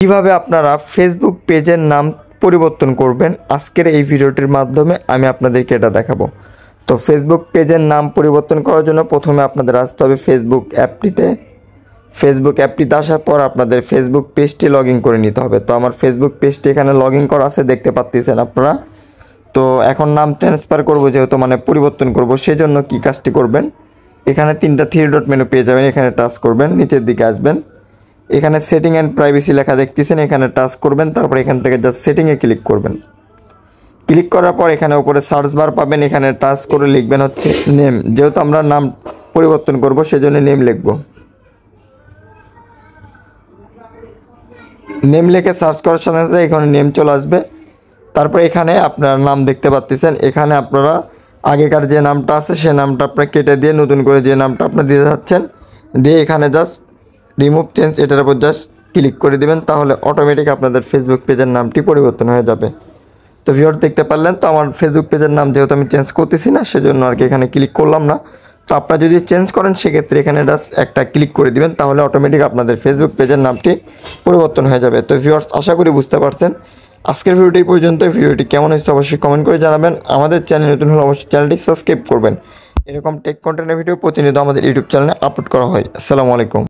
কিভাবে আপনারা ফেসবুক পেজের নাম পরিবর্তন করবেন আজকের এই ভিডিওটির মাধ্যমে আমি আপনাদেরকে এটা দেখাবো। তো ফেসবুক পেজের নাম পরিবর্তন করার জন্য প্রথমে আপনাদের আসতে হবে ফেসবুক অ্যাপটিতে আসার পর আপনাদের ফেসবুক পেজটি লগ ইন করে নিতে হবে। তো আমার ফেসবুক পেজটি এখানে লগ ইন করা আছে, দেখতে পাচ্ছেন আপনারা। তো এখন নাম ট্রান্সফার করব, যেহেতু পরিবর্তন করব, সেজন্য কি কাজটি করবেন, এখানে 3টা থ্রি ডট মেনু পেয়ে যাবেন, এখানে টাচ করবেন, নিচের দিকে আসবেন, এখানে সেটিং অ্যান্ড প্রাইভেসি লেখা দেখতেছেন, এখানে টাচ করবেন, তারপর এখান থেকে জাস্ট সেটিংয়ে ক্লিক করবেন। ক্লিক করার পর এখানে উপরে সার্চ বার পাবেন, এখানে টাচ করে লিখবেন হচ্ছে নেম। যেহেতু আমরা নাম পরিবর্তন করব সেজন্য নেম লিখব। নেম লিখে সার্চ করার সাথে সাথে এখানে নেম চলে আসবে। তারপর এখানে আপনার নাম দেখতে পাচ্ছেন, এখানে আপনারা আগেকার যে নামটা আছে সে নামটা আপনারা কেটে দিয়ে নতুন করে যে নামটা আপনারা দিয়ে যাচ্ছেন দিয়ে এখানে জাস্ট রিমুভ চেঞ্জ এটার উপর জাস্ট ক্লিক করে দিবেন, তাহলে অটোমেটিক আপনাদের ফেসবুক পেজের নামটি পরিবর্তন হয়ে যাবে। তো ভিউয়ার দেখতে পারলেন, তো আমার ফেসবুক পেজের নাম যেহেতু আমি চেঞ্জ করতেছি না সেজন্য আর কি এখানে ক্লিক করলাম না। তো আপনারা যদি চেঞ্জ করেন সেক্ষেত্রে এখানে জাস্ট একটা ক্লিক করে দিবেন, তাহলে অটোমেটিক আপনাদের ফেসবুক পেজের নামটি পরিবর্তন হয়ে যাবে। তো ভিউয়ার্স, আশা করি বুঝতে পারছেন। আজকের ভিডিওটি পর্যন্ত। ভিডিওটি কেমন হয়েছে অবশ্যই কমেন্ট করে জানাবেন। আমাদের চ্যানেল নতুন হলে অবশ্যই চ্যানেলটি সাবস্ক্রাইব করবেন। এরকম টেক কন্টেন্টের ভিডিও প্রতিনিয়ত আমাদের ইউটিউব চ্যানেলে আপলোড করা হয়। আসসালামু আলাইকুম।